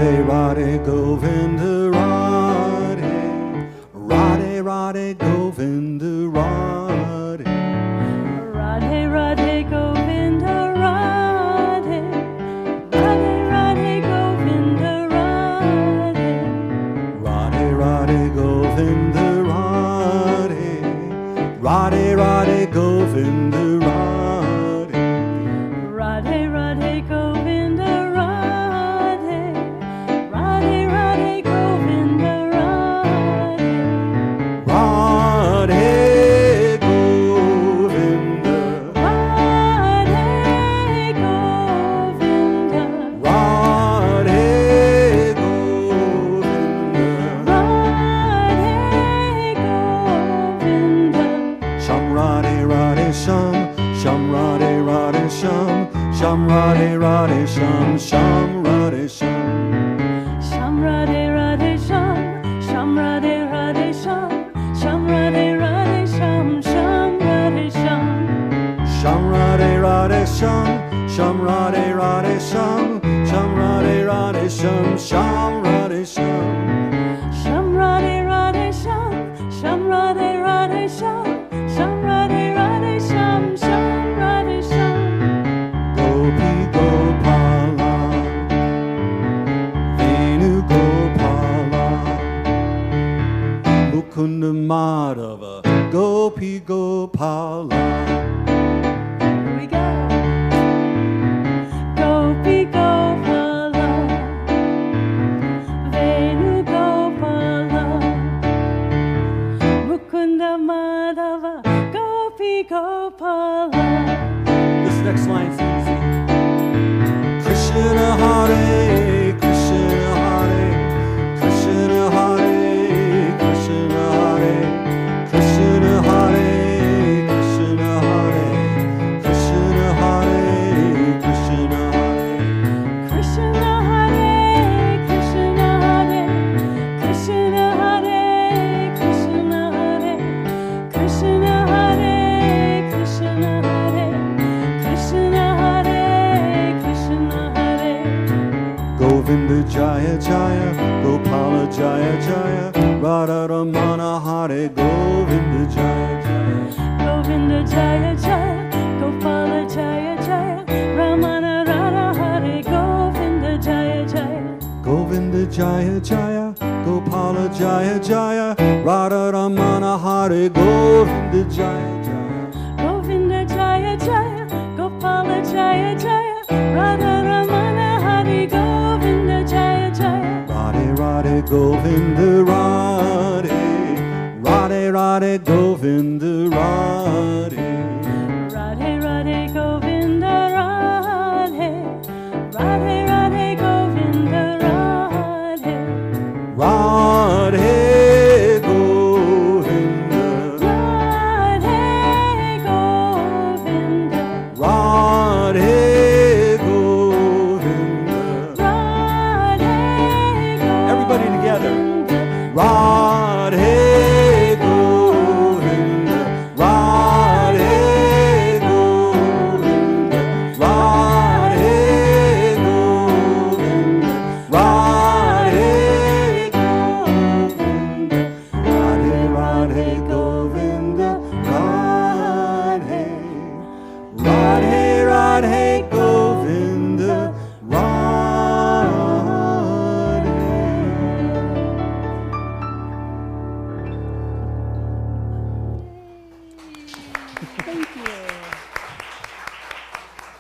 Radhe Radhe Govinda Radhe, Radhe Radhe Govinda Radhe, Radhe Radhe Govinda Radhe, Radhe Radhe Govinda Radhe, Radhe Radhe Govinda Radhe, Radhe Radhe Govinda Radhe, Radhe Radhe Govinda Radhe, Radhe Radhe Govinda Radhe, Radhe Govinda, Radhe Govinda, Radhe Govinda, Radhe Govinda, Sham Radhe Radhe Sham, Sham Radhe Radhe Sham, Sham Radhe Radhe Sham, Sham Radhe Sham, Sham Radhe Radhe Sham, Sham Radhe Radhe Sham, Sham Radhe Radhe Sham, Sham Radhe Sham, Sham Radhe Radhe Sham, Sham Radhe Radhe Sham, Sham Radhe Radhe Sham, Sham Radhe Sham, Sham Radhe Radhe Sham, Sham Radhe Radhe Sham, Sham Radhe Radhe Sham, Sham Radhe Sham, Gopi Gopala, Venu Gopala, Mukunda Madhava, Gopi Gopala. Here we go. Gopi Gopala, Venu Gopala, Mukunda Madhava, Gopi Gopala. This next line's easy. Krishna Hare, Krishna Hare, Krishna Hare, Krishna Hare, Krishna Hare, Krishna Hare, Krishna Hare, Krishna Hare. Krishna Hare, Krishna Hare, Krishna Hare, Krishna Hare, Krishna Hare, Krishna Hare, Krishna Hare, Krishna Hare. Govinda Jaya Jaya, Gopala Jaya Jaya, Radha Ramana Hare, Govinda Jaya Jaya. Govinda Jaya Jaya, Gopala Jaya Jaya, Ramana Radha Hare, Govinda Jaya Jaya. Govinda Jaya Jaya, Gopala Jaya Jaya, Radha Ramana Hare, Govinda Jaya Jaya. Govinda Jaya Jaya, Gopala Jaya Jaya, Radha Ramana Hare, Govinda Jaya Jaya. Radhe Radhe Govinda Radhe, Radhe Radhe Govinda Radhe, Radhe Radhe Govinda Radhe, Radhe Radhe Govinda Radhe, Radhe Govinda, Radhe Govinda, Radhe Govinda. Radhe Govinda. Everybody together. Radhe Govinda, Radhe Govinda, Radhe Govinda, Radhe Govinda, Radhe Radhe Govinda, Radhe, Radhe Radhe Govinda, Radhe. Thank you.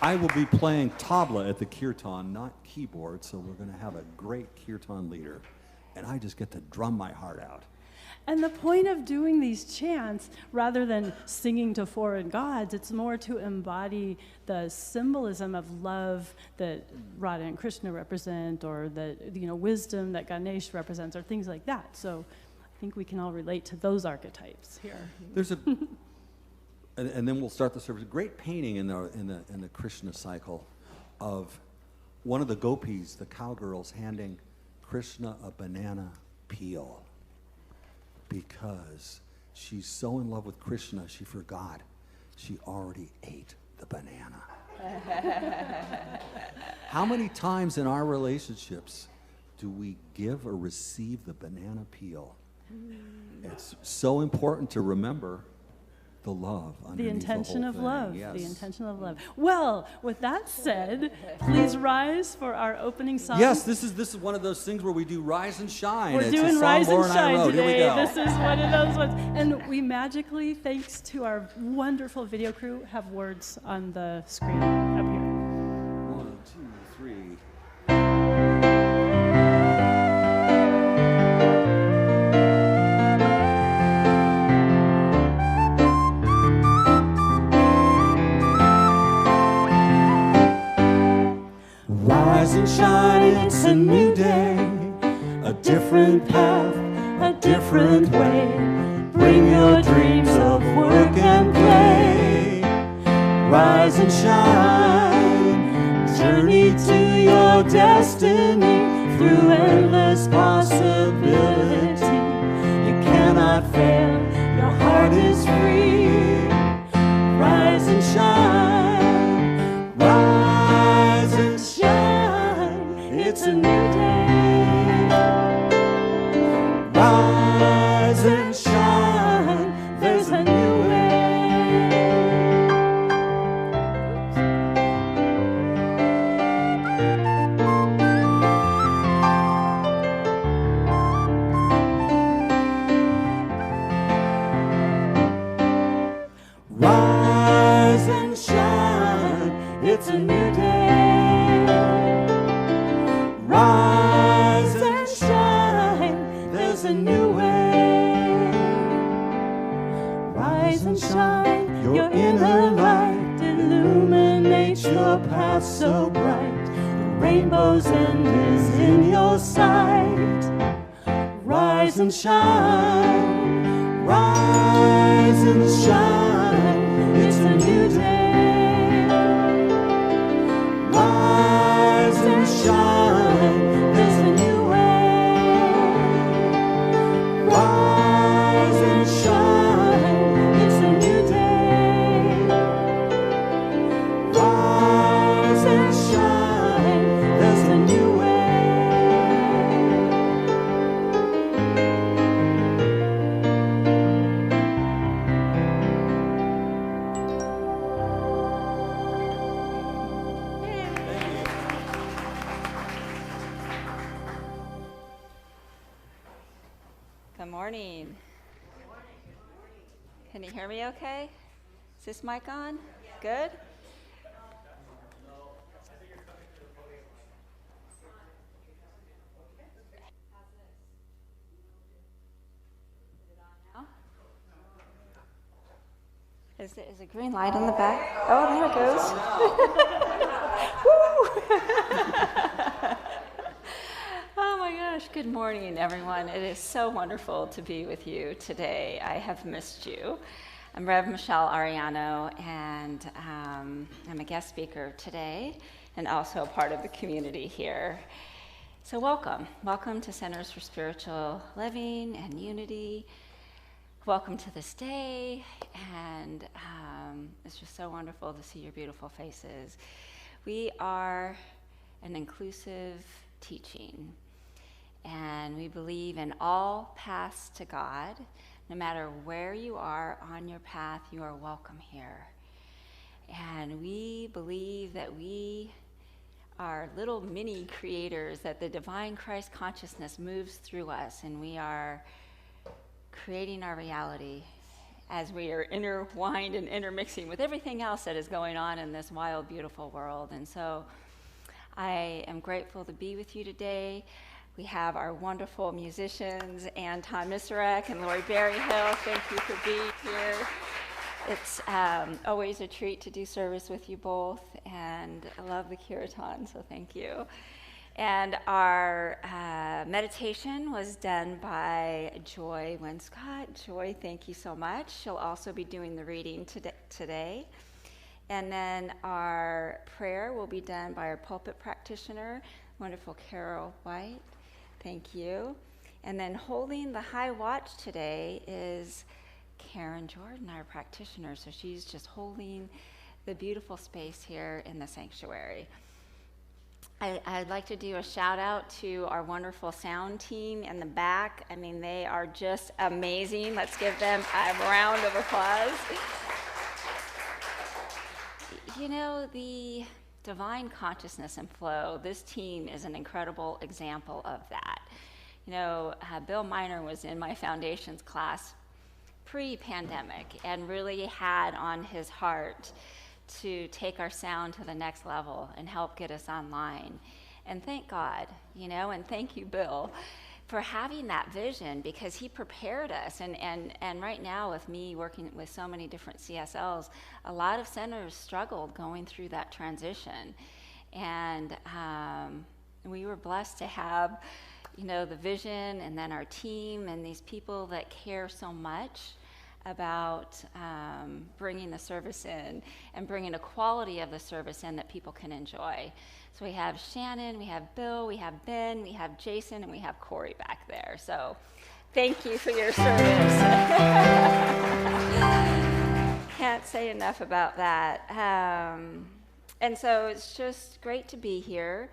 I will be playing tabla at the kirtan, not keyboard, so we're going to have a great kirtan leader. And I just get to drum my heart out. And the point of doing these chants, rather than singing to foreign gods, it's more to embody the symbolism of love that Radha and Krishna represent, or the wisdom that Ganesh represents, or things like that. So I think we can all relate to those archetypes here. There's a, and then we'll start the service. A great painting in the Krishna cycle of one of the gopis, the cowgirls, handing Krishna a banana peel because she's so in love with Krishna she forgot she already ate the banana. How many times in our relationships do we give or receive the banana peel? It's so important to remember the love underneath The intention whole of thing. love. Yes. The intention of love. Well, with that said, please rise for our opening song. Yes, this is one of those things where we do Rise and Shine. We're It's doing a song Rise and Laura I Shine wrote. Here we today. go. This is one of those ones. And we magically, thanks to our wonderful video crew, have words on the screen up here. 1, 2, 3. Rise and shine, it's a new day, a different path, a different way. Bring your dreams of work and play. Rise and shine, journey to your destiny through endless possibility. You cannot fail, your heart is free. Rise and shine, rise and shine, it's a new day. Rise and shine, there's a new way. Rise and shine, it's a new day. Rise and shine, there's a new way. Rise and shine, your inner light illuminates your path so bright. The rainbow's end is in your sight. Rise and shine, rise and shine, it's a new day. Rise and shine, there's a new way. Rise and shine, it's a new day. Rise and shine, there's a new way. Good morning. Can you hear me okay? Is this mic on? Good? Is a green light on the back? Oh, there it goes. Woo! Oh my gosh, good morning, everyone. It is so wonderful to be with you today. I have missed you. I'm Rev Michelle Arellano, and I'm a guest speaker today and also a part of the community here. So welcome. Welcome to Centers for Spiritual Living and Unity. Welcome to this day, and it's just so wonderful to see your beautiful faces. We are an inclusive teaching, and we believe in all paths to God. No matter where you are on your path, you are welcome here. And we believe that we are little mini creators, that the divine Christ consciousness moves through us, and we are creating our reality as we are intertwined and intermixing with everything else that is going on in this wild, beautiful world. And so I am grateful to be with you today. We have our wonderful musicians, Ann Miserek and Lori Berryhill. Thank you for being here. It's always a treat to do service with you both, and I love the kirtan, so thank you. And our meditation was done by Joy Winscott. Joy, thank you so much. She'll also be doing the reading today. And then our prayer will be done by our pulpit practitioner, wonderful Carol White. Thank you. And then holding the high watch today is Karen Jordan, our practitioner. So she's just holding the beautiful space here in the sanctuary. I'd like to do a shout out to our wonderful sound team in the back. I mean, they are just amazing. Let's give them a round of applause. You know, the divine consciousness and flow, this team is an incredible example of that. You know, Bill Miner was in my foundations class pre-pandemic and really had on his heart to take our sound to the next level and help get us online. And thank God, you know, and thank you, Bill, for having that vision, because he prepared us. And right now, with me working with so many different CSLs, a lot of centers struggled going through that transition. And we were blessed to have, you know, the vision, and then our team and these people that care so much about bringing the service in and bringing a quality of the service in that people can enjoy. So we have Shannon, we have Bill, we have Ben, we have Jason, and we have Corey back there. So thank you for your service. Can't say enough about that. And so it's just great to be here.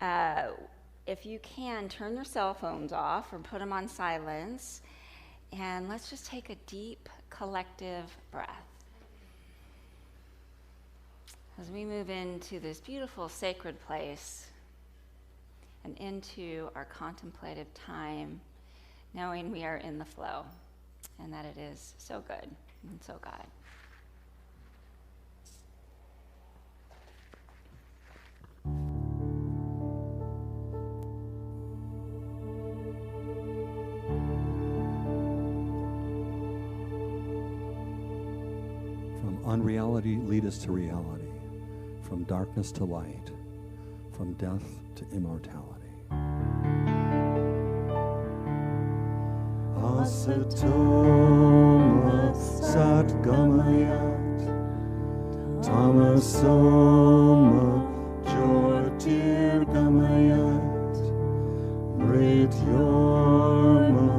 If you can, turn your cell phones off or put them on silence. And let's just take a deep collective breath as we move into this beautiful sacred place and into our contemplative time, knowing we are in the flow and that it is so good and so God. Unreality lead us to reality, from darkness to light, from death to immortality. Asatoma Satgamayat Tamasoma Jyotirgamayat Mrityorma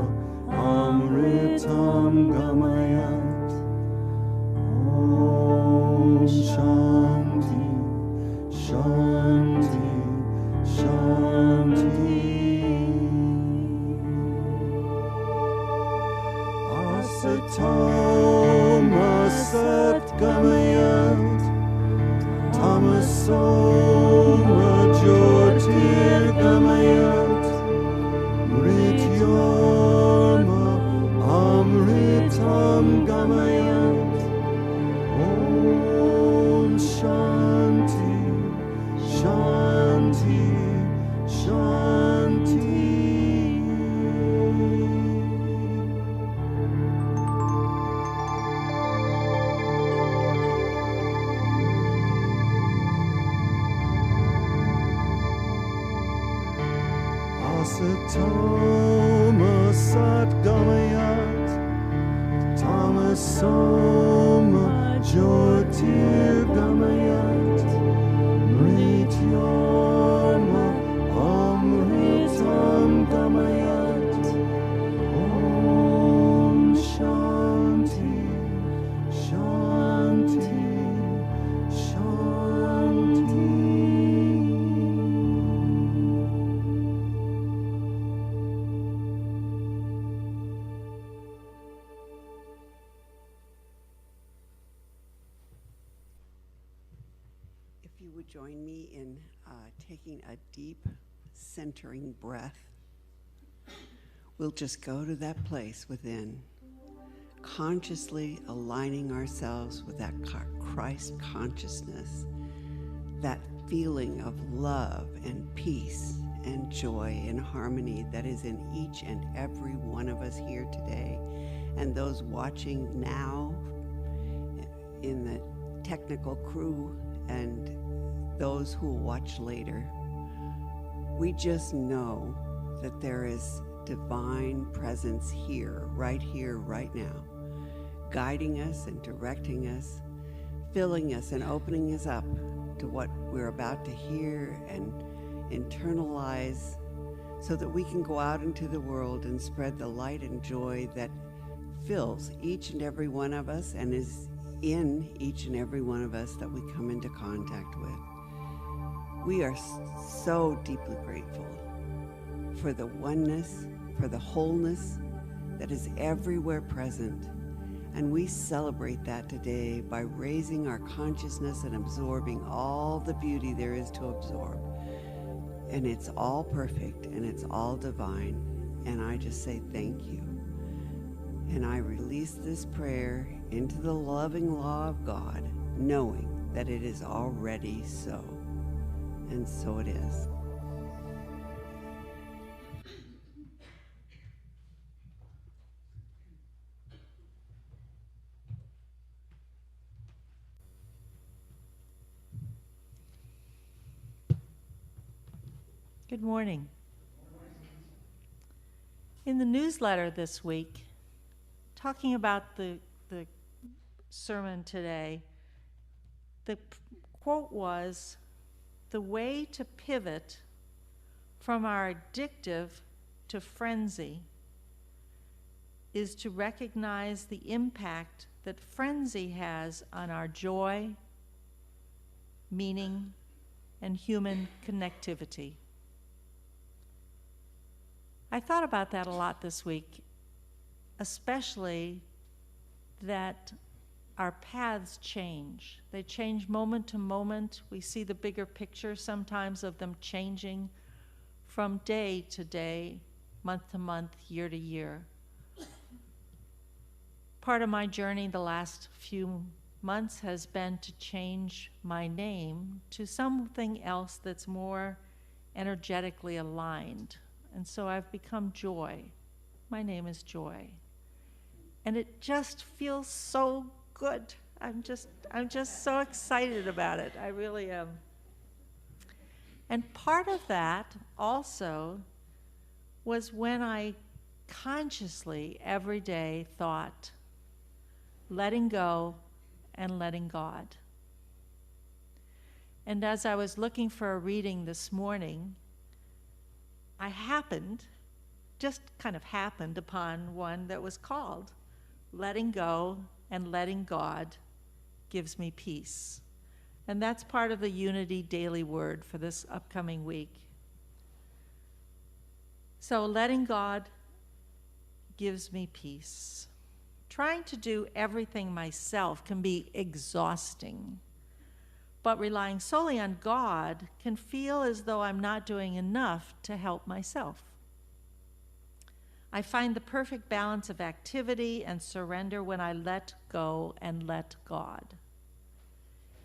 Amritam Gamayat. Shanti, Shanti, Shanti. Asatoma Satgamayat Tamasoma Jyotirgamayat Mrityorma Amritam Gamayat. Shanti, Shanti, Shanti. Asatoma Satgamayat Tamasoma Jyotirgamayat Mrityorma Amritam Gamayat. Om Shanti, Shanti, Shanti. You would join me in taking a deep centering breath. We'll just go to that place within, consciously aligning ourselves with that Christ consciousness, that feeling of love and peace and joy and harmony that is in each and every one of us here today, and those watching now in the technical crew and those who will watch later. We just know that there is divine presence here, right now, guiding us and directing us, filling us and opening us up to what we're about to hear and internalize, so that we can go out into the world and spread the light and joy that fills each and every one of us and is in each and every one of us that we come into contact with. We are so deeply grateful for the oneness, for the wholeness that is everywhere present. And we celebrate that today by raising our consciousness and absorbing all the beauty there is to absorb. And it's all perfect and it's all divine. And I just say thank you. And I release this prayer into the loving law of God, knowing that it is already so. And so it is. Good morning. In the newsletter this week, talking about the sermon today, the quote was, "The way to pivot from our addictive to frenzy is to recognize the impact that frenzy has on our joy, meaning, and human connectivity." I thought about that a lot this week, especially that our paths change. They change moment to moment. We see the bigger picture sometimes of them changing from day to day, month to month, year to year. Part of my journey the last few months has been to change my name to something else that's more energetically aligned. And so I've become Joy. My name is Joy. And it just feels so good. I'm just so excited about it. I really am. And part of that also was when I consciously every day thought, letting go and letting God. And as I was looking for a reading this morning, I just kind of happened upon one that was called Letting Go and Letting God Gives Me Peace. And that's part of the Unity Daily Word for this upcoming week. So letting God gives me peace. Trying to do everything myself can be exhausting. But relying solely on God can feel as though I'm not doing enough to help myself. I find the perfect balance of activity and surrender when I let go and let God.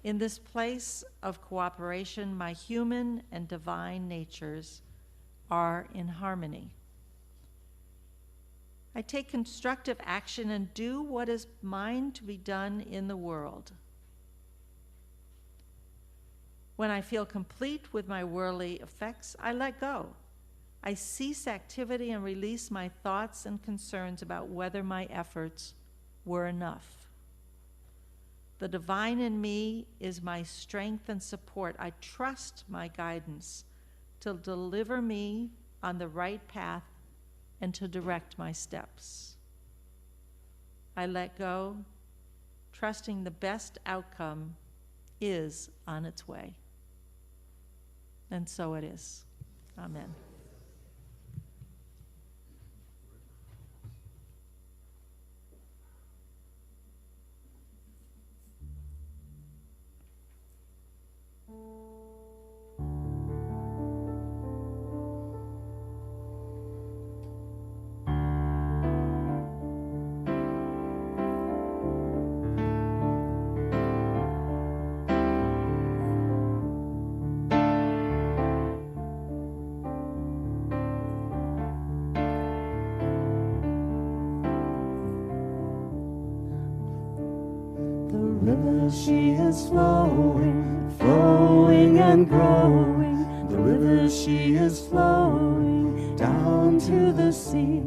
In this place of cooperation, my human and divine natures are in harmony. I take constructive action and do what is mine to be done in the world. When I feel complete with my worldly effects, I let go. I cease activity and release my thoughts and concerns about whether my efforts were enough. The divine in me is my strength and support. I trust my guidance to deliver me on the right path and to direct my steps. I let go, trusting the best outcome is on its way. And so it is. Amen. She is flowing, flowing and growing. The river, she is flowing down to the sea.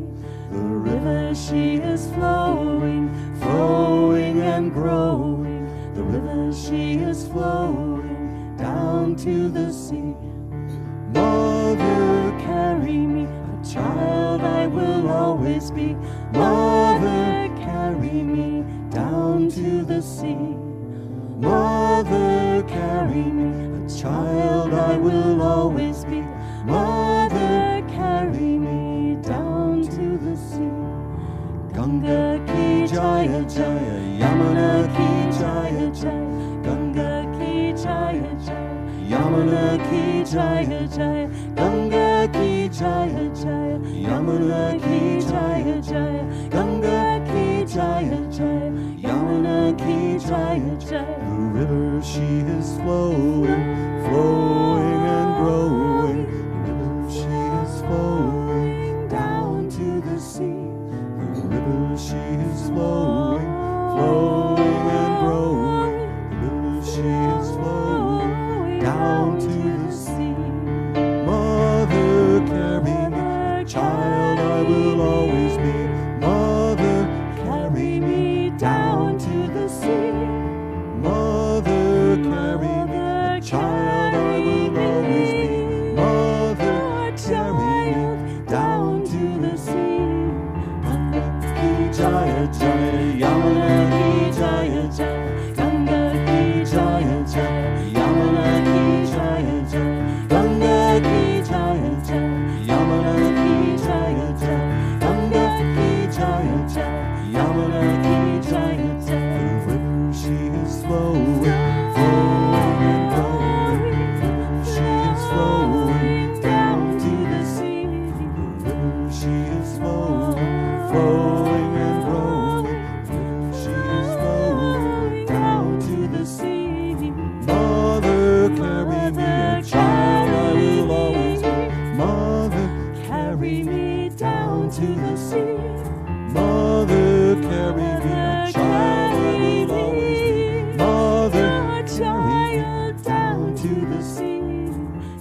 The river, she is flowing, flowing and growing. The river, she is flowing down to the sea. Mother, carry me, a child I will always be. Mother, carry me down to the sea. Mother, carry me, a child I will Yamuna ki jaya jaya, Ganga ki jaya jaya, Yamuna ki jaya jaya. The river she is flowing, flowing and growing. The river she is flowing down to the sea. The river she is flowing, flowing and growing. The river she is flowing down to the sea. Mother, carry me, a child I will always be. Mother, carry me down to the sea. Mother, carry me, a child I will always be. Mother, carry me down to the sea. Ganga ki jaya jaya, Yamuna ki jaya jaya, Ganga ki jaya jaya, Yamuna ki jaya jaya, Ganga ki jaya jaya, Yamuna ki jaya jaya, Ganga ki jaya jaya, Yamuna ki jaya jaya. The river she is flowing, flowing and growing. The river she is flowing down to the sea. The river she is flowing, flowing and growing. The river she is flowing down to the sea. Mother, carry me, a child I will always be. Mother, carry me down to the sea. Mother, carry me, a child I will always be. Mother, carry me down to the sea.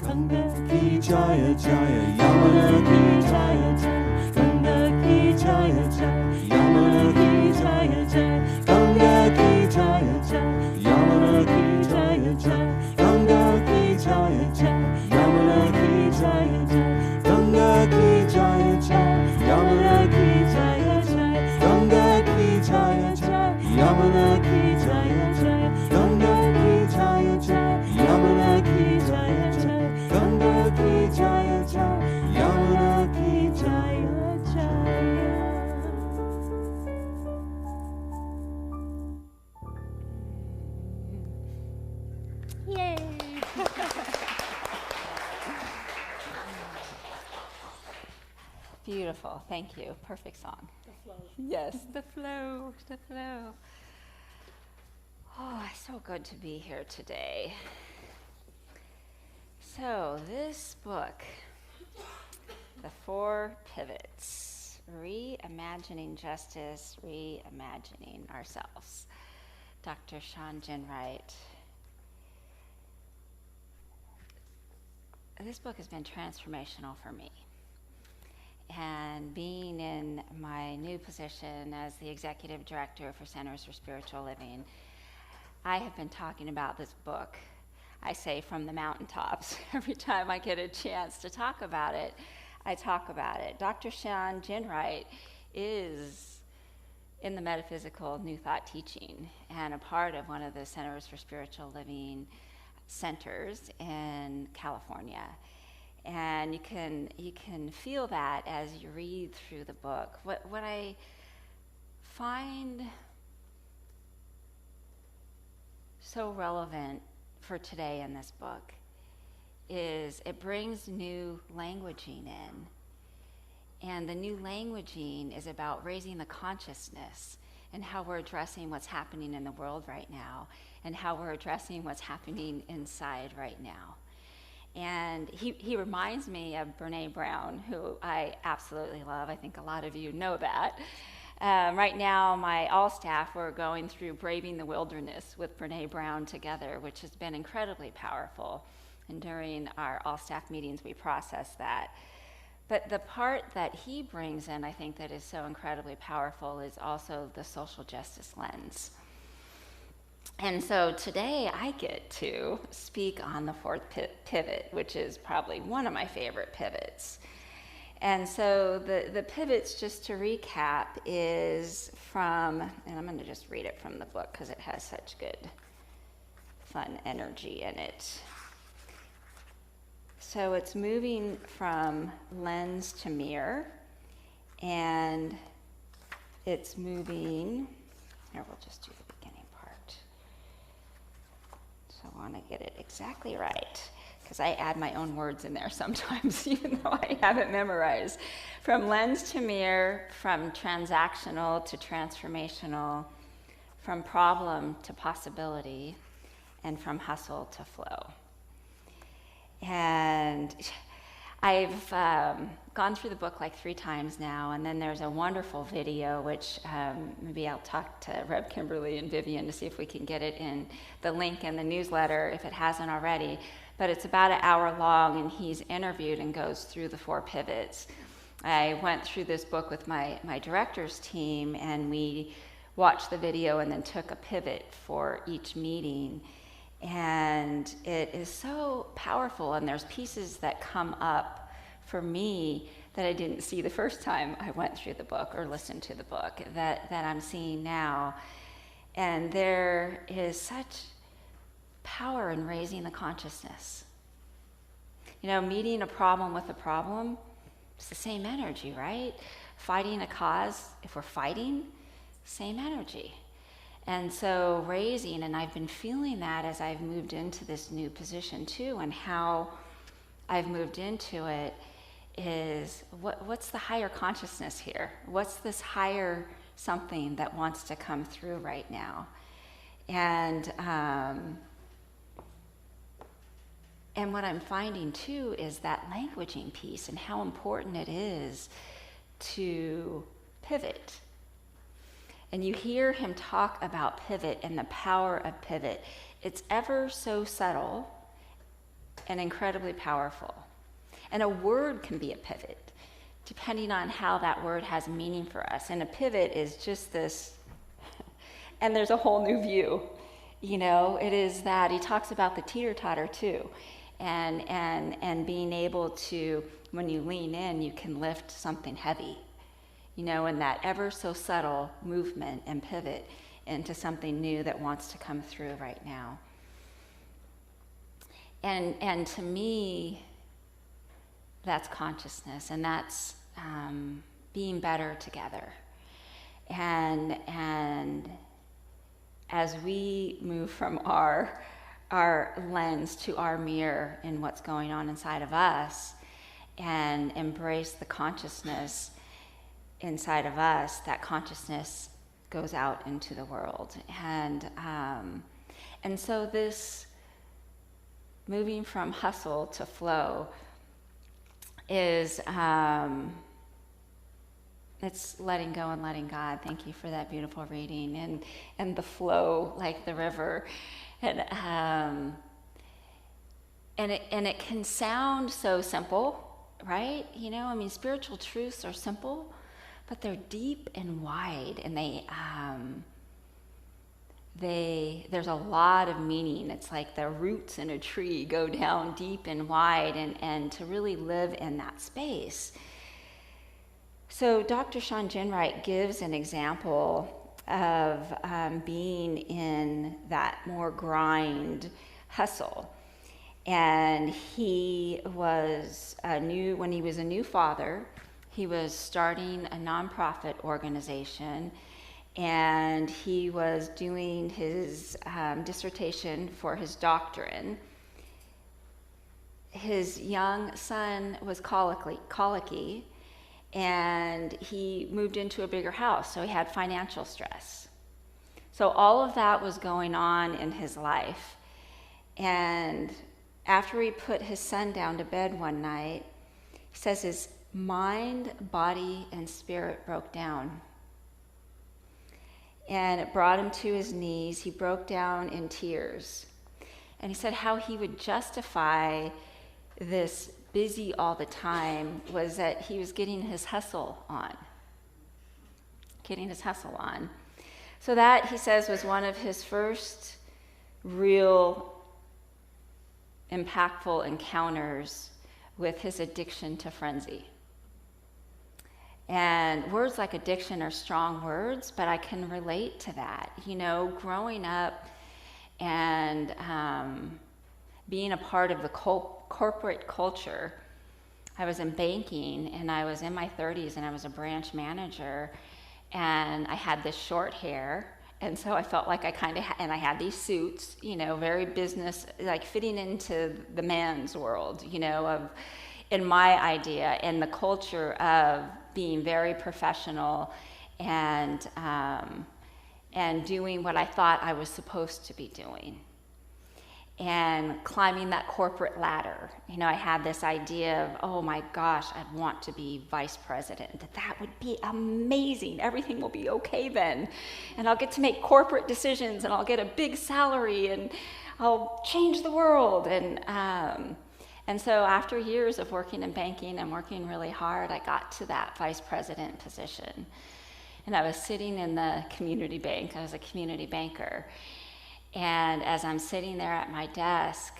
Ganga ki jaya jaya, Yamuna ki jaya jaya, Ganga ki jaya jaya, Yamuna ki jaya jaya, Ganga ki jaya jaya, Yamuna ki jaya jaya, Ganga ki jaya jaya, Yamuna ki jaya jaya, Ganga ki jaya jaya, Yamuna ki jaya jaya, Ganga ki jaya jaya, Yamuna ki jaya jaya, Ganga ki jaya jaya, Yamuna ki jaya jaya, Ganga ki jaya jaya, Yamuna ki jaya jaya. Yay! Beautiful. Thank you. Perfect song. The flow. Yes, the flow, the flow. Oh, it's so good to be here today. So, this book, The Four Pivots, Reimagining Justice, Reimagining Ourselves. Dr. Sean Ginwright. This book has been transformational for me. And being in my new position as the Executive Director for Centers for Spiritual Living, I have been talking about this book, I say from the mountaintops. Every time I get a chance to talk about it, I talk about it. Dr. Sean Ginwright is in the metaphysical New Thought teaching and a part of one of the Centers for Spiritual Living centers in California. And you can feel that as you read through the book. What I find so relevant for today in this book is it brings new languaging in. And the new languaging is about raising the consciousness and how we're addressing what's happening in the world right now and how we're addressing what's happening inside right now. And he reminds me of Brene Brown, who I absolutely love. I think a lot of you know that. Right now, my all staff, we're going through Braving the Wilderness with Brene Brown together, which has been incredibly powerful. And during our all staff meetings, we process that. But the part that he brings in, I think, that is so incredibly powerful is also the social justice lens. And so today I get to speak on the fourth pivot, which is probably one of my favorite pivots. And so the pivots, just to recap, is from, and I'm going to just read it from the book because it has such good, fun energy in it. So it's moving from lens to mirror, and it's moving, here we'll just do the beginning part. So I want to get it exactly right. because I add my own words in there sometimes, even though I have it memorized. From lens to mirror, from transactional to transformational, from problem to possibility, and from hustle to flow. And I've gone through the book like 3 times now, and then there's a wonderful video, which maybe I'll talk to Reb Kimberly and Vivian to see if we can get it in the link in the newsletter if it hasn't already. But it's about an hour long, and he's interviewed and goes through the 4 pivots. I went through this book with my director's team, and we watched the video and then took a pivot for each meeting. And it is so powerful, and there's pieces that come up for me that I didn't see the first time I went through the book or listened to the book that I'm seeing now. And there is such power in raising the consciousness. You know, meeting a problem with a problem, it's the same energy, right? Fighting a cause, if we're fighting, same energy. And so raising, and I've been feeling that as I've moved into this new position too, and how I've moved into it is what's the higher consciousness here? What's this higher something that wants to come through right now? And what I'm finding too is that languaging piece and how important it is to pivot. And you hear him talk about pivot and the power of pivot. It's ever so subtle and incredibly powerful. And a word can be a pivot, depending on how that word has meaning for us. And a pivot is just this, and there's a whole new view. You know, it is that he talks about the teeter-totter too. And being able to, when you lean in, you can lift something heavy. You know, in that ever so subtle movement and pivot into something new that wants to come through right now. And to me, that's consciousness, and that's being better together. And as we move from our lens to our mirror in what's going on inside of us, and embrace the consciousness inside of us, that consciousness goes out into the world. And so this moving from hustle to flow is, it's letting go and letting God. Thank you for that beautiful reading. And the flow like the river. And it can sound so simple, right? You know, I mean, spiritual truths are simple, but they're deep and wide, and there's a lot of meaning. It's like the roots in a tree go down deep and wide, and to really live in that space. So Dr. Sean Ginwright gives an example of being in that more grind hustle. And he was when he was a new father, he was starting a nonprofit organization, and he was doing his dissertation for his doctorate. His young son was colicky, and he moved into a bigger house, so he had financial stress. So all of that was going on in his life. And after he put his son down to bed one night, he says his mind, body, and spirit broke down. And it brought him to his knees. He broke down in tears. And he said how he would justify this busy all the time was that he was getting his hustle on. So that, he says, was one of his first real impactful encounters with his addiction to frenzy. And words like addiction are strong words, but I can relate to that. You know, growing up and being a part of the corporate culture. I was in banking, and I was in my 30s, and I was a branch manager, and I had this short hair And so I felt like I kind of, and I had these suits, you know, very business, like fitting into the man's world, you know, in my idea, and the culture of being very professional and doing what I thought I was supposed to be doing. And climbing that corporate ladder. You know, I had this idea of, oh my gosh, I'd want to be vice president. That would be amazing. Everything will be okay then. And I'll get to make corporate decisions, and I'll get a big salary, and I'll change the world. And so after years of working in banking and working really hard, I got to that vice president position. And I was sitting in the community bank. I was a community banker. And as I'm sitting there at my desk,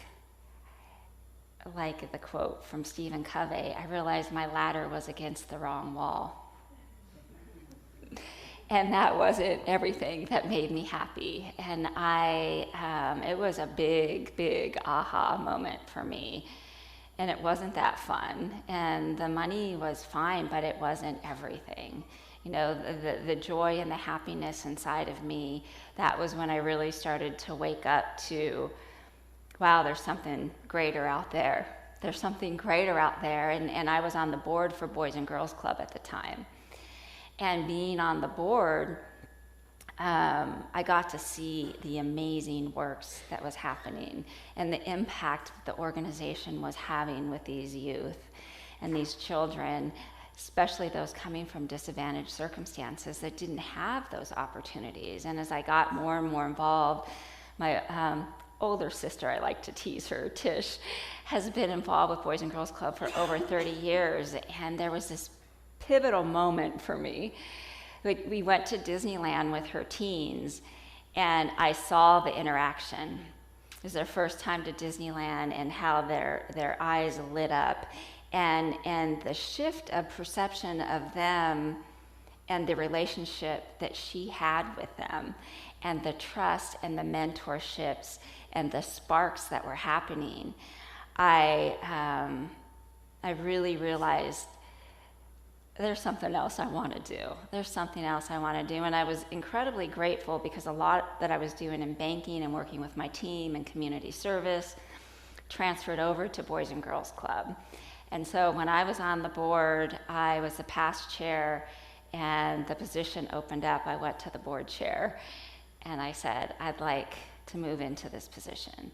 like the quote from Stephen Covey, I realized my ladder was against the wrong wall. And that wasn't everything that made me happy. And it was a big, big aha moment for me. And it wasn't that fun. And the money was fine, but it wasn't everything. You know, the joy and the happiness inside of me, that was when I really started to wake up to, wow, there's something greater out there. There's something greater out there. And I was on the board for Boys and Girls Club at the time. And being on the board, I got to see the amazing works that was happening and the impact the organization was having with these youth and these children, especially those coming from disadvantaged circumstances that didn't have those opportunities. And as I got more and more involved, my older sister, I like to tease her, Tish, has been involved with Boys and Girls Club for over 30 years. And there was this pivotal moment for me. We went to Disneyland with her teens, and I saw the interaction. It was their first time to Disneyland, and how their eyes lit up. And the shift of perception of them and the relationship that she had with them, and the trust and the mentorships and the sparks that were happening, I really realized there's something else I want to do. There's something else I want to do. And I was incredibly grateful, because a lot that I was doing in banking and working with my team and community service transferred over to Boys and Girls Club. And so when I was on the board, I was the past chair, and the position opened up. I went to the board chair, and I said, I'd like to move into this position.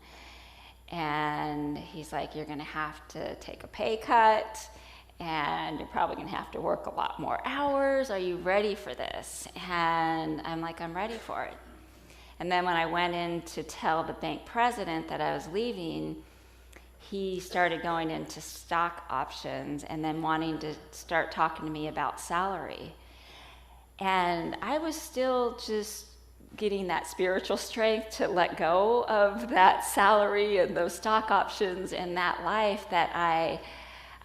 And he's like, you're going to have to take a pay cut, and you're probably going to have to work a lot more hours. Are you ready for this? And I'm like, I'm ready for it. And then when I went in to tell the bank president that I was leaving, he started going into stock options and then wanting to start talking to me about salary. And I was still just getting that spiritual strength to let go of that salary and those stock options and that life, that I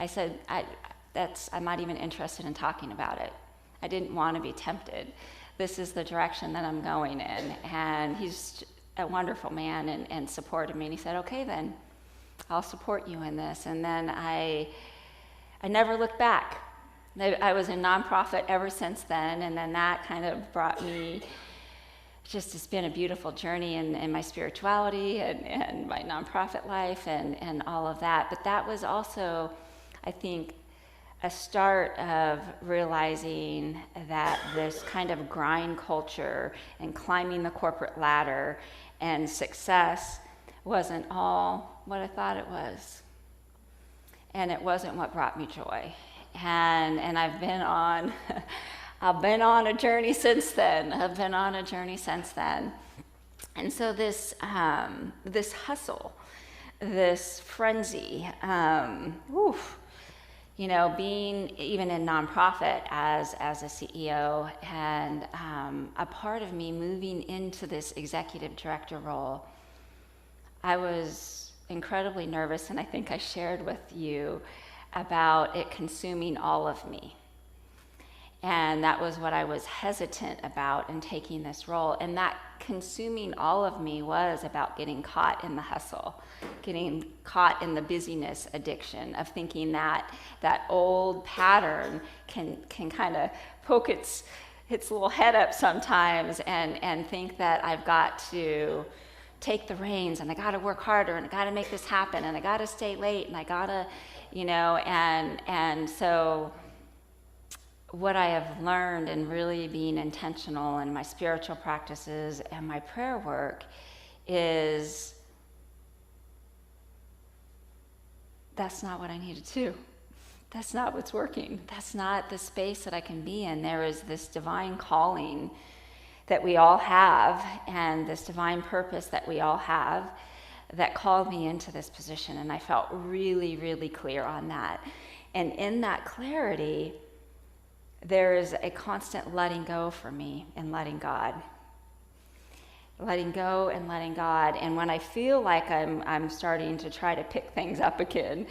said, I'm not even interested in talking about it. I didn't want to be tempted. This is the direction that I'm going in. And he's a wonderful man and supported me. And he said, okay, then I'll support you in this. And then I never looked back. I was in nonprofit ever since then. And then that kind of brought me, it's been a beautiful journey in my spirituality and my nonprofit life and all of that. But that was also, I think, a start of realizing that this kind of grind culture and climbing the corporate ladder and success wasn't all what I thought it was. And it wasn't what brought me joy. And I've been on a journey since then. And so this hustle, this frenzy, being even in nonprofit as a CEO, and a part of me moving into this executive director role, I was incredibly nervous, and I think I shared with you about it consuming all of me. And that was what I was hesitant about in taking this role. And that consuming all of me was about getting caught in the hustle, getting caught in the busyness addiction of thinking that that old pattern can kind of poke its its little head up sometimes and think that I've got to take the reins and I got to work harder and I got to make this happen and I got to stay late and I got to, and so what I have learned in really being intentional in my spiritual practices and my prayer work is that's not what I need to do. That's not what's working. That's not the space that I can be in. There is this divine calling that we all have and this divine purpose that we all have that called me into this position. And I felt really, really clear on that. And in that clarity, there is a constant letting go for me and letting God. Letting go and letting God. And when I feel like I'm starting to try to pick things up again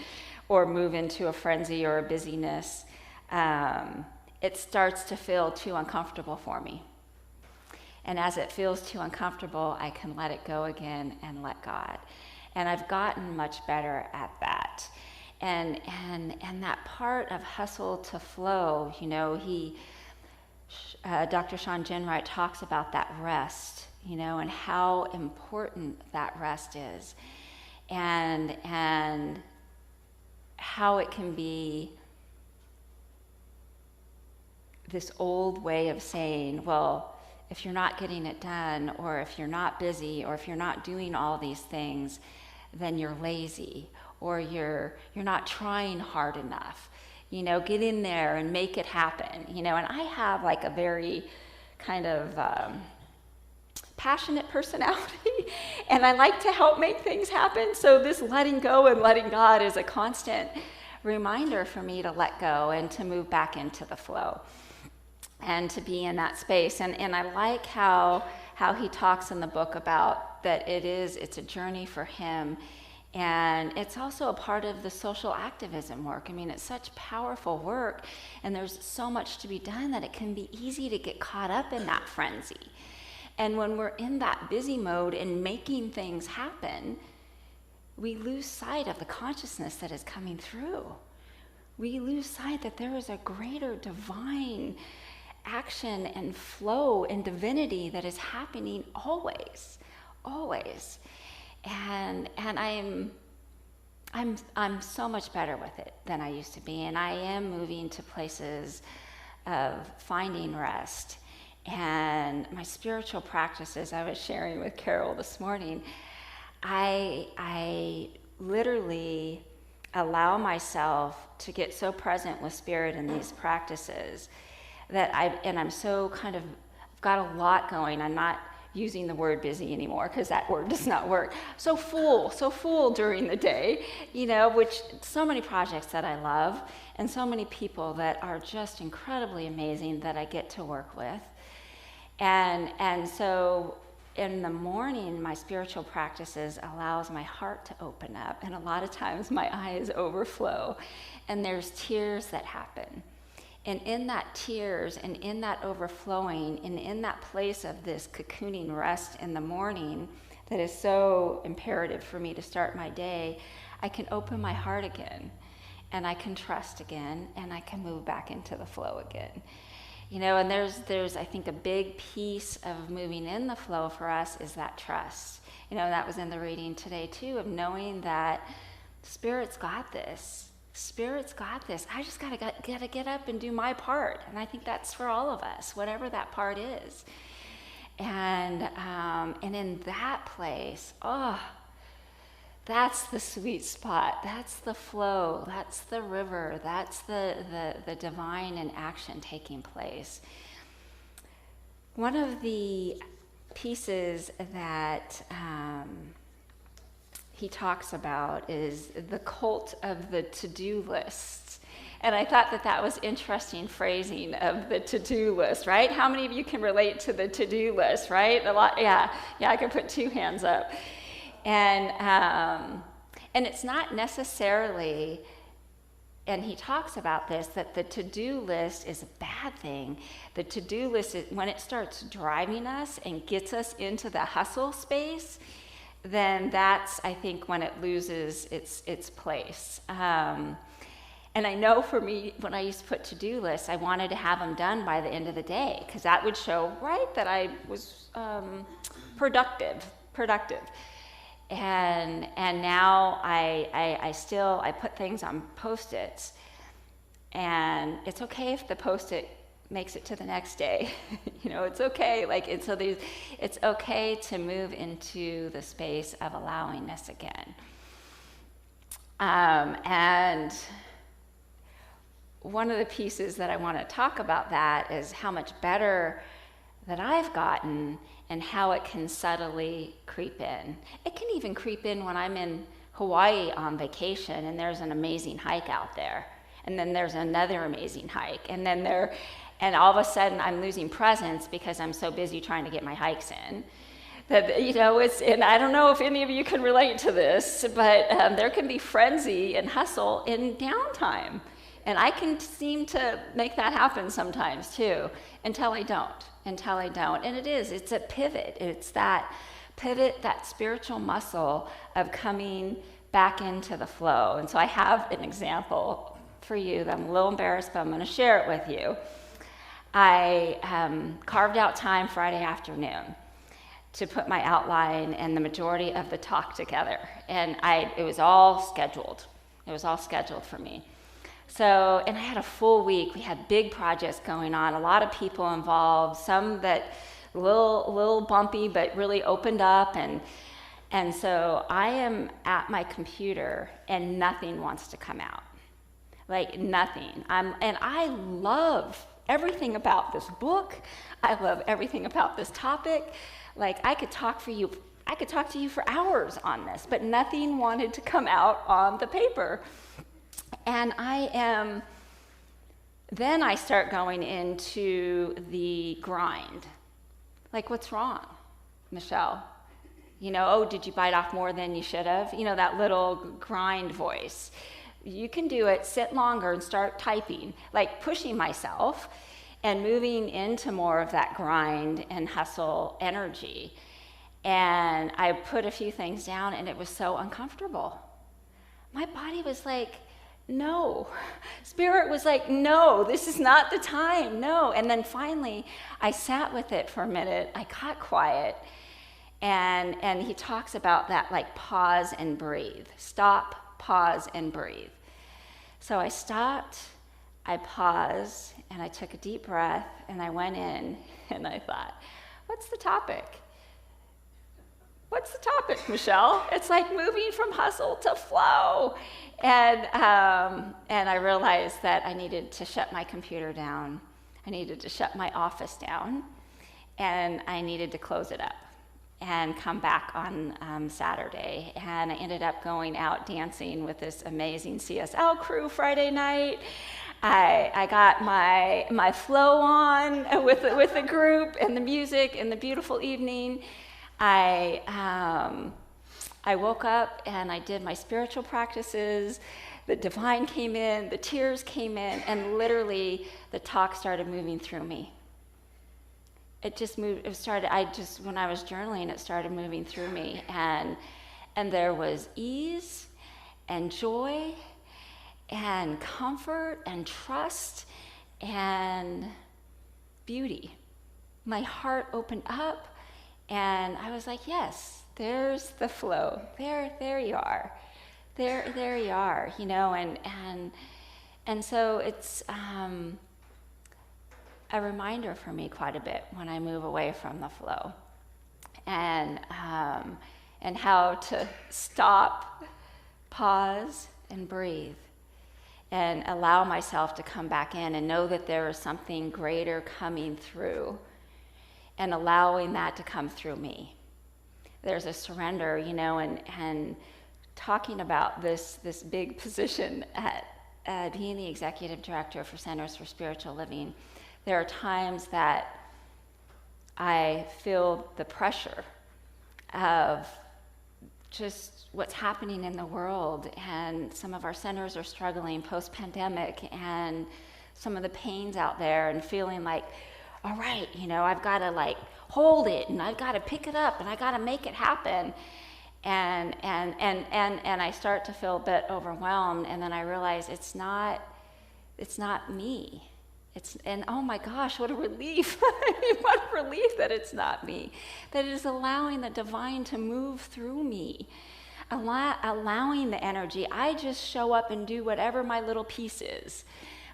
or move into a frenzy or a busyness, it starts to feel too uncomfortable for me. And as it feels too uncomfortable, I can let it go again and let God. And I've gotten much better at that. And that part of hustle to flow, Dr. Sean Ginwright talks about that rest, and how important that rest is, and how it can be this old way of saying, well, if you're not getting it done, or if you're not busy, or if you're not doing all these things, then you're lazy, or you're not trying hard enough. Get in there and make it happen. And I have like a very kind of passionate personality, and I like to help make things happen. So this letting go and letting God is a constant reminder for me to let go and to move back into the flow and to be in that space. And I like how he talks in the book about that it's a journey for him. And it's also a part of the social activism work. I mean, it's such powerful work, and there's so much to be done that it can be easy to get caught up in that frenzy. And when we're in that busy mode and making things happen, we lose sight of the consciousness that is coming through. We lose sight that there is a greater divine action and flow and divinity that is happening always, always. And I'm so much better with it than I used to be, and I am moving to places of finding rest. And my spiritual practices, I was sharing with Carol this morning, I literally allow myself to get so present with Spirit in these practices that I'm so kind of, I've got a lot going. I'm not using the word busy anymore because that word does not work. So full during the day, which so many projects that I love and so many people that are just incredibly amazing that I get to work with. And so in the morning, my spiritual practices allows my heart to open up, and a lot of times my eyes overflow and there's tears that happen. And in that tears and in that overflowing and in that place of this cocooning rest in the morning that is so imperative for me to start my day, I can open my heart again, and I can trust again, and I can move back into the flow again. And there's I think a big piece of moving in the flow for us is that trust. That was in the reading today too, of knowing that Spirit's got this. Spirit's got this. I just gotta get up and do my part. And I think that's for all of us, whatever that part is. And in that place, that's the sweet spot. That's the flow. That's the river. That's the divine in action taking place. One of the pieces that he talks about is the cult of the to-do lists. And I thought that was interesting phrasing of the to-do list, right? How many of you can relate to the to-do list, right? A lot, yeah, I can put 2 hands up. And it's not necessarily, and he talks about this, that the to-do list is a bad thing. The to-do list, when it starts driving us and gets us into the hustle space, then that's, I think, when it loses its place. And I know for me, when I used to put to-do lists, I wanted to have them done by the end of the day, because that would show, right, that I was productive. And now I put things on Post-its, and it's okay if the Post-it makes it to the next day. It's okay. It's okay to move into the space of allowingness again. And one of the pieces that I want to talk about that is how much better that I've gotten and how it can subtly creep in. It can even creep in when I'm in Hawaii on vacation and there's an amazing hike out there. And then there's another amazing hike. And all of a sudden I'm losing presence because I'm so busy trying to get my hikes in. And I don't know if any of you can relate to this, but there can be frenzy and hustle in downtime. And I can seem to make that happen sometimes too, until I don't. And it's a pivot. It's that pivot, that spiritual muscle of coming back into the flow. And so I have an example for you that I'm a little embarrassed, but I'm going to share it with you. I carved out time Friday afternoon to put my outline and the majority of the talk together. And it was all scheduled. It was all scheduled for me. So, and I had a full week. We had big projects going on, a lot of people involved, some that a little bumpy, but really opened up. And so I am at my computer and nothing wants to come out. Like nothing. And I love everything about this book. I love everything about this topic. Like I could talk to you for hours on this, but nothing wanted to come out on the paper. And then I start going into the grind. Like, what's wrong, Michelle? Did you bite off more than you should have? That little grind voice. You can do it, sit longer and start typing, like pushing myself and moving into more of that grind and hustle energy. And I put a few things down and it was so uncomfortable. My body was like, no. Spirit was like, no, this is not the time, no. And then finally, I sat with it for a minute. I got quiet. And he talks about that, like pause and breathe. Stop, pause, and breathe. So I stopped, I paused, and I took a deep breath, and I went in, and I thought, what's the topic? What's the topic, Michelle? It's like moving from hustle to flow. And I realized that I needed to shut my computer down. I needed to shut my office down. And I needed to close it up and come back on Saturday. And I ended up going out dancing with this amazing CSL crew Friday night. I got my flow on with the group and the music and the beautiful evening. I woke up and I did my spiritual practices. The divine came in, the tears came in, and literally the talk started moving through me. It just moved. When I was journaling, it started moving through me, and there was ease and joy and comfort and trust and beauty. My heart opened up. And I was like, yes, there's the flow. There you are. There you are, and so it's a reminder for me quite a bit when I move away from the flow. And how to stop, pause, and breathe. And allow myself to come back in and know that there is something greater coming through. And allowing that to come through me. There's a surrender, and talking about this big position at being the executive director for Centers for Spiritual Living, there are times that I feel the pressure of just what's happening in the world, and some of our centers are struggling post-pandemic, and some of the pains out there, and feeling like, all right, I've got to hold it, and I've got to pick it up, and I got to make it happen. And I start to feel a bit overwhelmed, and then I realize it's not me. And oh my gosh, what a relief. What a relief that it's not me. That it is allowing the divine to move through me. Allowing the energy. I just show up and do whatever my little piece is.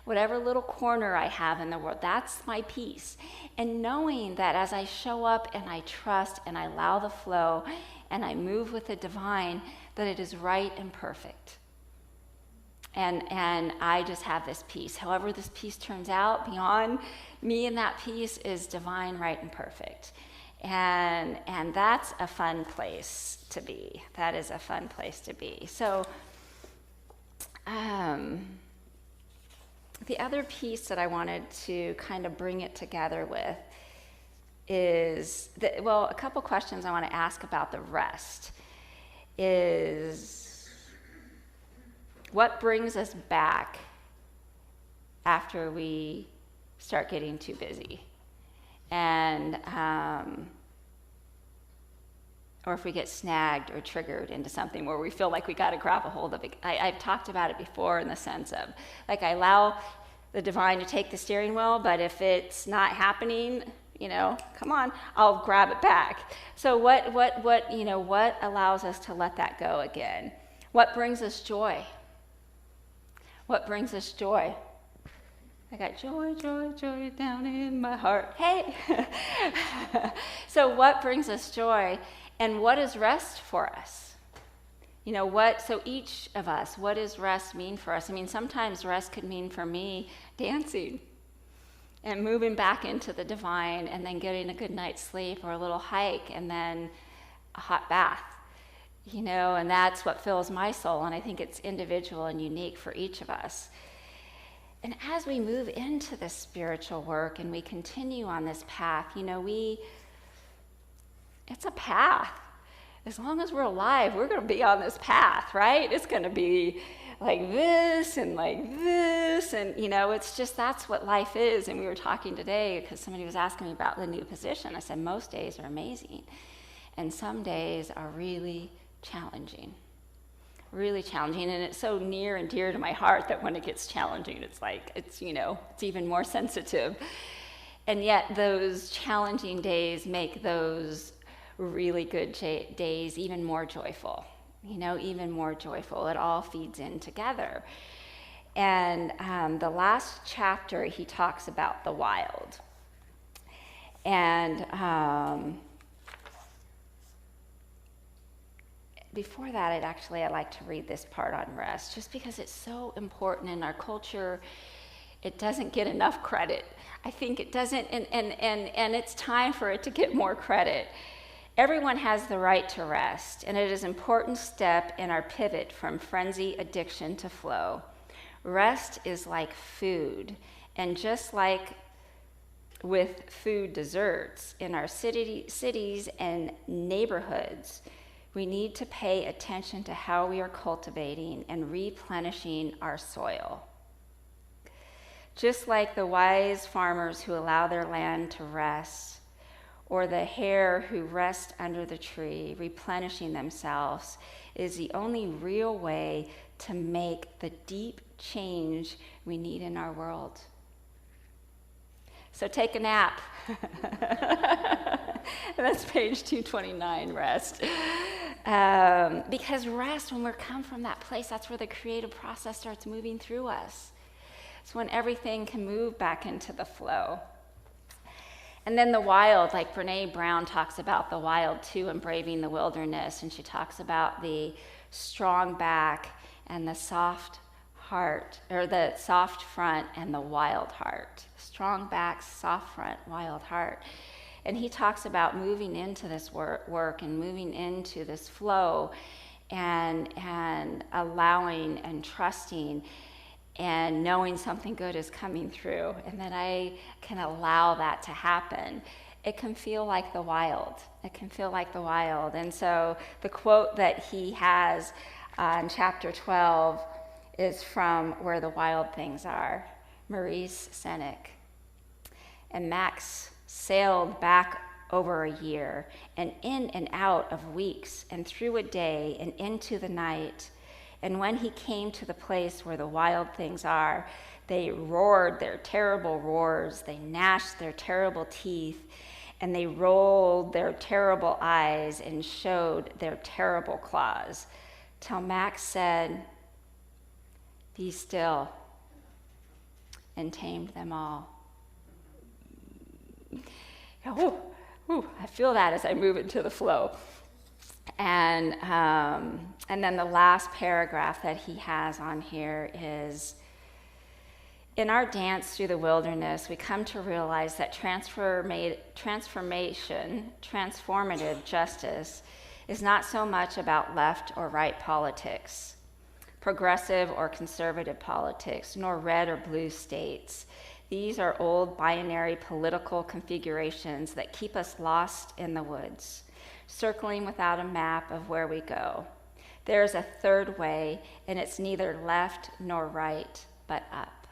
Whatever little corner I have in the world, that's my piece. And knowing that as I show up and I trust and I allow the flow and I move with the divine, that it is right and perfect. And I just have this peace. However this peace turns out, beyond me and that peace is divine, right, and perfect. And that's a fun place to be. That is a fun place to be. So the other piece that I wanted to kind of bring it together with is, a couple questions I want to ask about the rest is, what brings us back after we start getting too busy? And, or if we get snagged or triggered into something where we feel like we got to grab a hold of it. I've talked about it before in the sense of, like, I allow the divine to take the steering wheel, but if it's not happening, come on, I'll grab it back. So what allows us to let that go again? What brings us joy? What brings us joy? I got joy, joy, joy down in my heart. Hey! So what brings us joy? And what is rest for us? So each of us, what does rest mean for us? I mean, sometimes rest could mean for me dancing and moving back into the divine and then getting a good night's sleep or a little hike and then a hot bath. And that's what fills my soul, and I think it's individual and unique for each of us. And as we move into this spiritual work and we continue on this path, it's a path. As long as we're alive, we're going to be on this path, right? It's going to be like this, and it's just, that's what life is. And we were talking today because somebody was asking me about the new position. I said, most days are amazing, and some days are really challenging, and it's so near and dear to my heart that when it gets challenging, it's like, it's even more sensitive. And yet those challenging days make those really good days even more joyful, even more joyful. It all feeds in together. And the last chapter, he talks about the wild. And before that, I'd like to read this part on rest, just because it's so important in our culture. It doesn't get enough credit. I think it doesn't, and it's time for it to get more credit. Everyone has the right to rest, and it is an important step in our pivot from frenzy addiction to flow. Rest is like food, and just like with food desserts in our cities and neighborhoods, we need to pay attention to how we are cultivating and replenishing our soil. Just like the wise farmers who allow their land to rest, or the hare who rest under the tree, replenishing themselves, is the only real way to make the deep change we need in our world. So take a nap. That's page 229, rest. Because rest, when we come from that place, that's where the creative process starts moving through us. It's when everything can move back into the flow. And then the wild, like Brene Brown talks about the wild too, and braving the wilderness. And she talks about the strong back and the soft heart, or the soft front and the wild heart. Strong back, soft front, wild heart. And he talks about moving into this work and moving into this flow and allowing and trusting and knowing something good is coming through, and that I can allow that to happen. It can feel like the wild. It can feel like the wild. And so the quote that he has in chapter 12 is from Where the Wild Things Are, Maurice Senec. And Max sailed back over a year, and in and out of weeks, and through a day, and into the night. And when he came to the place where the wild things are, they roared their terrible roars, they gnashed their terrible teeth, and they rolled their terrible eyes and showed their terrible claws, till Max said, "Be still," and tamed them all. I feel that as I move into the flow. And then the last paragraph that he has on here is, in our dance through the wilderness, we come to realize that transformative justice is not so much about left or right politics, progressive or conservative politics, nor red or blue states. These are old binary political configurations that keep us lost in the woods, circling without a map of where we go. There is a third way, and it's neither left nor right, but up.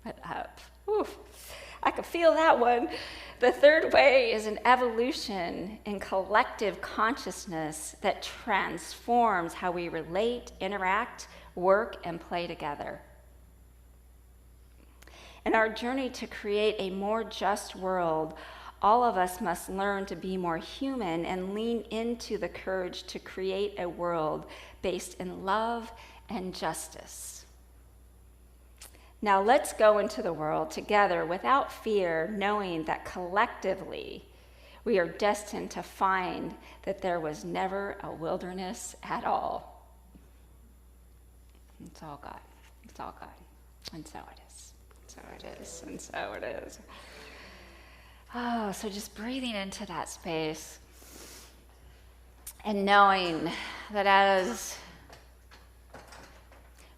But up. Oof. I could feel that one. The third way is an evolution in collective consciousness that transforms how we relate, interact, work, and play together. In our journey to create a more just world, all of us must learn to be more human and lean into the courage to create a world based in love and justice. Now let's go into the world together without fear, knowing that collectively we are destined to find that there was never a wilderness at all. It's all God. It's all God. And so it is. So it is, and so it is. Oh, so just breathing into that space and knowing that as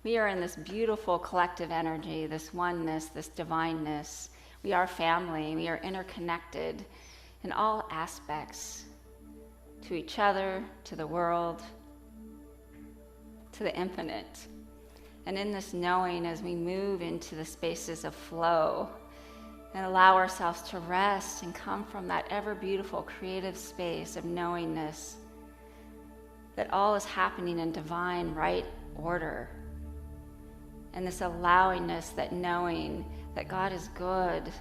we are in this beautiful collective energy, this oneness, this divineness, we are family, we are interconnected in all aspects, to each other, to the world, to the infinite. And in this knowing, as we move into the spaces of flow and allow ourselves to rest and come from that ever beautiful creative space of knowingness, that all is happening in divine right order. And this allowingness, that knowing that God is good,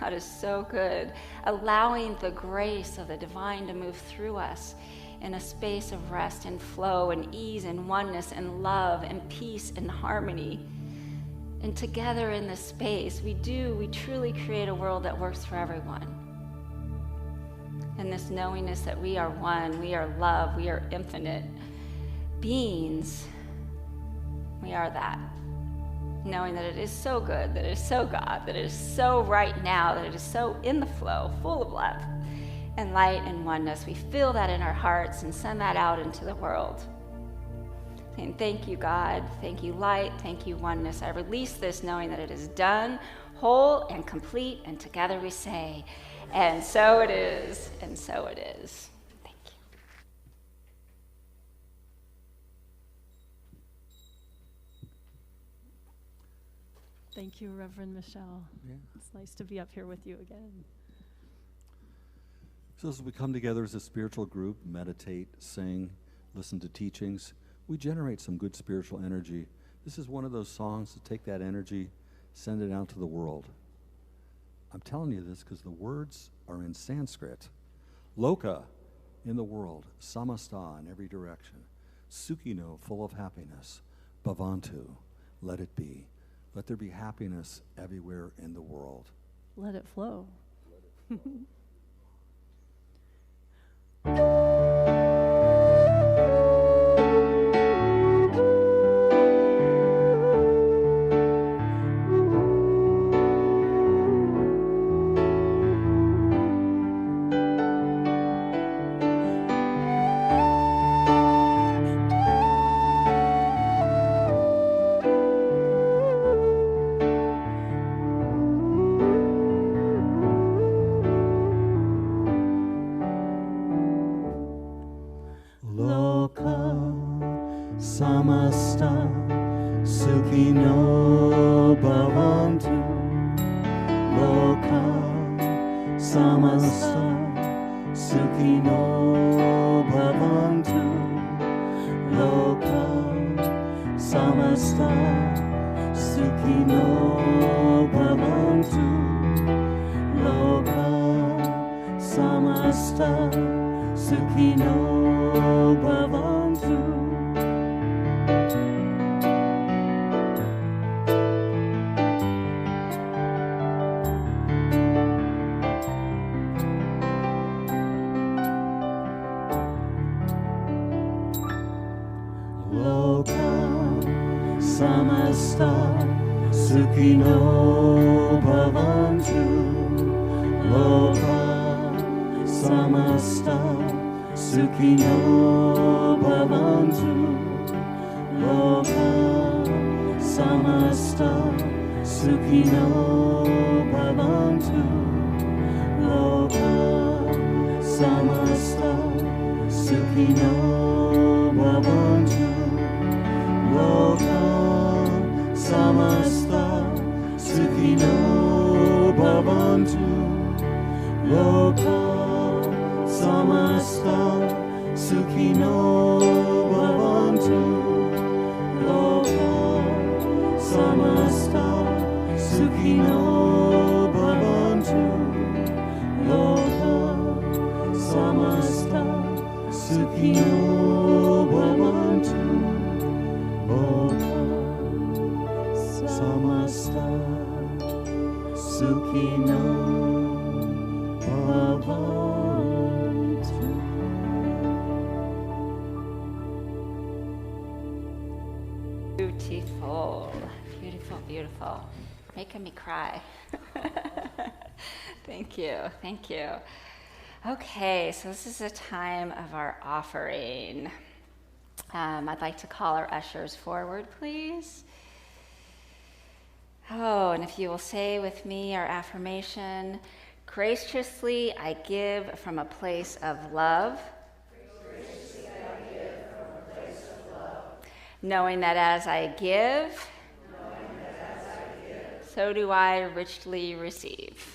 God is so good, allowing the grace of the divine to move through us in a space of rest and flow and ease and oneness and love and peace and harmony. And together in this space, we truly create a world that works for everyone. And this knowingness that we are one, we are love, we are infinite beings, we are that. Knowing that it is so good, that it is so God, that it is so right now, that it is so in the flow, full of love and light and oneness. We feel that in our hearts and send that out into the world. And thank you, God. Thank you, light. Thank you, oneness. I release this knowing that it is done, whole and complete, and together we say, and so it is, and so it is. Thank you. Thank you, Reverend Michelle. Yeah. It's nice to be up here with you again. So as we come together as a spiritual group, meditate, sing, listen to teachings, we generate some good spiritual energy. This is one of those songs to take that energy, send it out to the world. I'm telling you this because the words are in Sanskrit. Loka, in the world. Samasta, in every direction. Sukhino, full of happiness. Bhavantu, let it be. Let there be happiness everywhere in the world. Let it flow. bhavantu, loka samasta sukhino bhavantu. Loka samasta sukhino bhavantu, loka samasta sukhino bhavantu, loka samasta sukhino bhavantu, loka samasta sukhino bhavantu, loka samasta sukhino bhavantu, loka samasta sukhino bhavantu, loka samasta sukhino bhavantu, loka samasta sukhino bhavantu, loka samasta sukhino bhavantu. Beautiful, beautiful, beautiful. Making me cry. Thank you, thank you. Okay, so this is a time of our offering. I'd like to call our ushers forward, please. Oh, and if you will say with me our affirmation, graciously I give from a place of love. Knowing that as I give, so do I richly receive.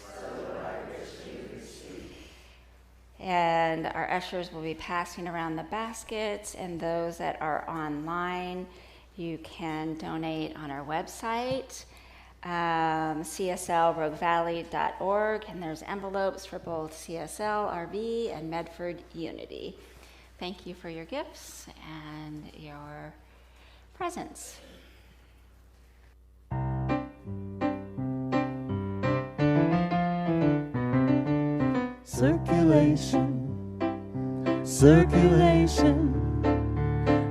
And our ushers will be passing around the baskets, and those that are online, you can donate on our website, cslroguevalley.org, and there's envelopes for both CSL, RV, and Medford Unity. Thank you for your gifts and your presence. Circulation, circulation,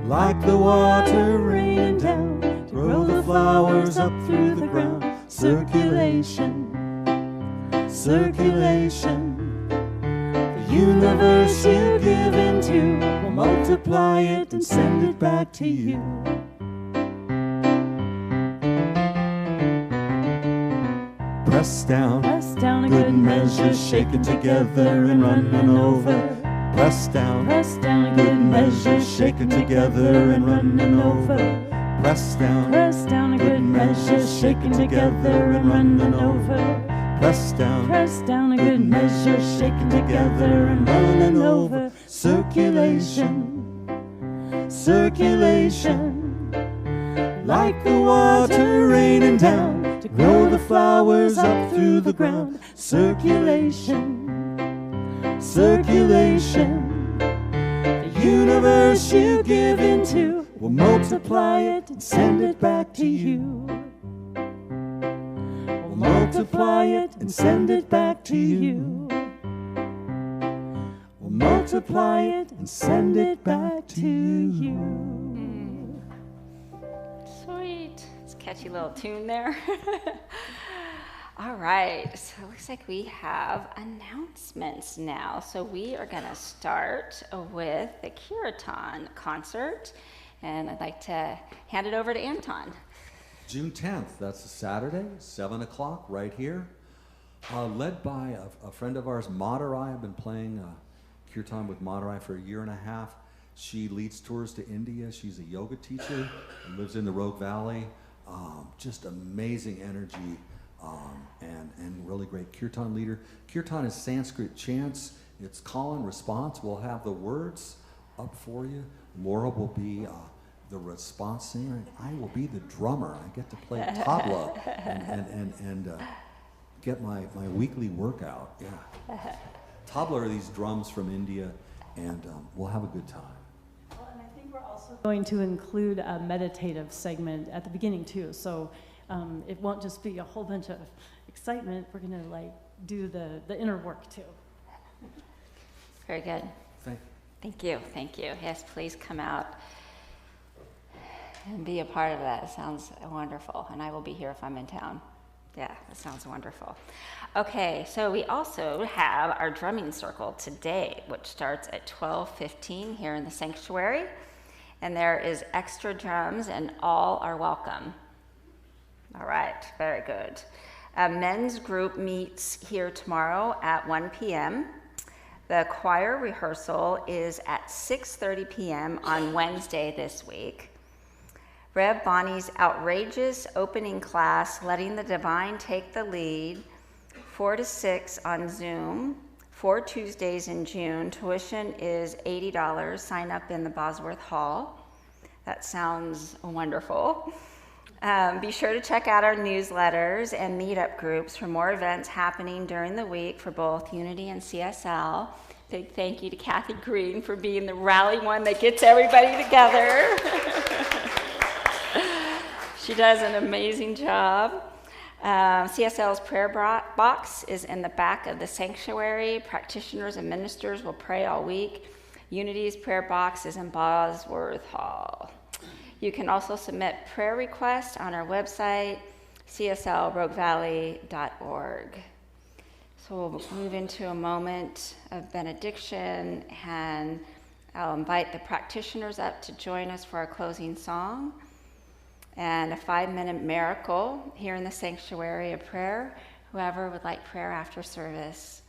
like the water raining down to grow the flowers up through the ground. Circulation, circulation, the universe you give into will multiply it and send it back to you. Press down, good measure, shaken together and running over. Press down, good measure, shaken together and running over. Press down, good measure, shaken together and running over. Press down, a good measure, shaken together and running over. Circulation, circulation, like the water raining down to grow the flowers up through the ground. Circulation, circulation, the universe you give into will multiply it and send it back to you. Will multiply it and send it back to you. Will multiply it and send it back to you. Sweet. It's a catchy little tune there. All right, so it looks like we have announcements now. So we are going to start with the Kirtan concert, and I'd like to hand it over to Anton. June 10th, that's a Saturday, 7 o'clock, right here. Led by a friend of ours, Madurai. I've been playing Kirtan with Madurai for a year and a half. She leads tours to India. She's a yoga teacher and lives in the Rogue Valley. Just amazing energy and really great Kirtan leader. Kirtan is Sanskrit chants. It's call and response. We'll have the words up for you. Laura will be the response singer. I will be the drummer. I get to play tabla and get my weekly workout. Yeah. Tabla are these drums from India, and we'll have a good time. Well, and I think we're also going to include a meditative segment at the beginning too. So it won't just be a whole bunch of excitement. We're going to do the inner work too. Very good. Thank you. Thank you. Yes, please come out and be a part of that. It sounds wonderful, and I will be here if I'm in town. Yeah, that sounds wonderful. Okay, so we also have our drumming circle today, which starts at 12:15 here in the sanctuary, and there is extra drums, and all are welcome. All right, very good. A men's group meets here tomorrow at 1 p.m. The choir rehearsal is at 6:30 p.m. on Wednesday this week. Rev Bonnie's outrageous opening class, Letting the Divine Take the Lead, 4 to 6 on Zoom, 4 Tuesdays in June. Tuition is $80. Sign up in the Bosworth Hall. That sounds wonderful. Be sure to check out our newsletters and meetup groups for more events happening during the week for both Unity and CSL. Big thank you to Kathy Green for being the rally one that gets everybody together. She does an amazing job. CSL's prayer box is in the back of the sanctuary. Practitioners and ministers will pray all week. Unity's prayer box is in Bosworth Hall. You can also submit prayer requests on our website, cslroguevalley.org. So we'll move into a moment of benediction, and I'll invite the practitioners up to join us for our closing song and a 5-minute miracle here in the sanctuary of prayer, whoever would like prayer after service.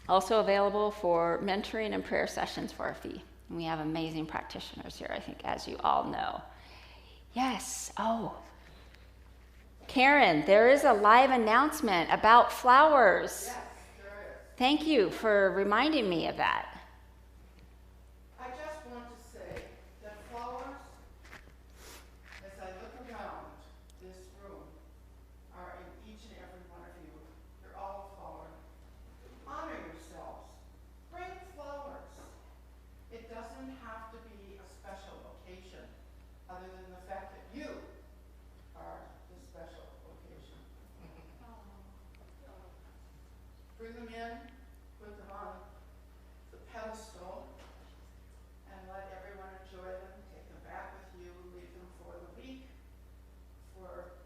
Also available for mentoring and prayer sessions for a fee. And we have amazing practitioners here, I think, as you all know. Yes, Karen, there is a live announcement about flowers. Yes, there is. Thank you for reminding me of that. I just want to say that flowers, as I look around this room, are in each and every one of you. You're all a flower. Honor yourselves. Bring flowers. It doesn't have to be a special occasion, other than the fact that you are the special occasion. Bring them in, put them on the pedestal, and let everyone enjoy them. Take them back with you, leave them for the week, for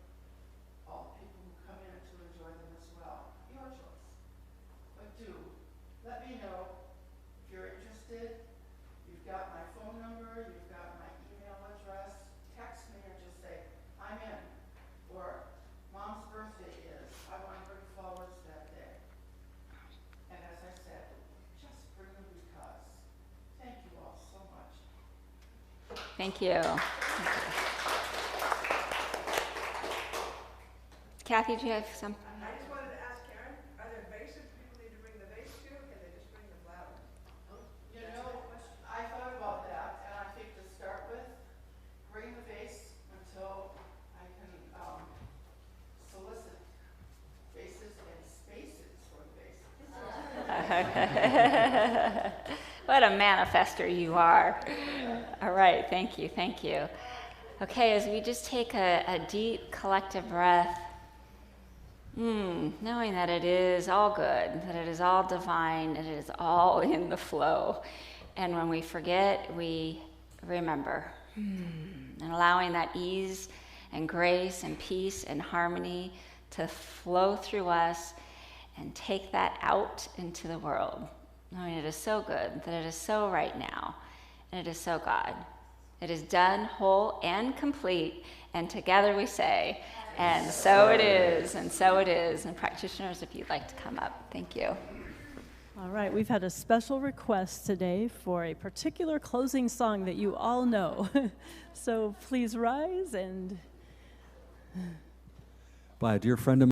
all people who come in to enjoy them as well. Your choice. But do let me know if you're interested. You've got my phone number, you've got my email address. Text me or just say, I'm in. Or Mom's birthday is, I want to bring flowers that day. And as I said, just bring them because. Thank you all so much. Thank you. Kathy, do you have some? I just wanted to ask Karen, are there vases people need to bring the vase to, or can they just bring the flowers? You know, I thought about that, and I think to start with, bring the vase until I can solicit vases and spaces for the vases. What a manifester you are. All right, thank you. Okay, as we just take a deep collective breath, knowing that it is all good, that it is all divine, that it is all in the flow. And when we forget, we remember. And allowing that ease and grace and peace and harmony to flow through us and take that out into the world. Knowing it is so good, that it is so right now, and it is so God. It is done, whole, and complete, and together we say, and so it is, and so it is. And practitioners, if you'd like to come up, thank you. All right, we've had a special request today for a particular closing song that you all know. So please rise and... By a dear friend of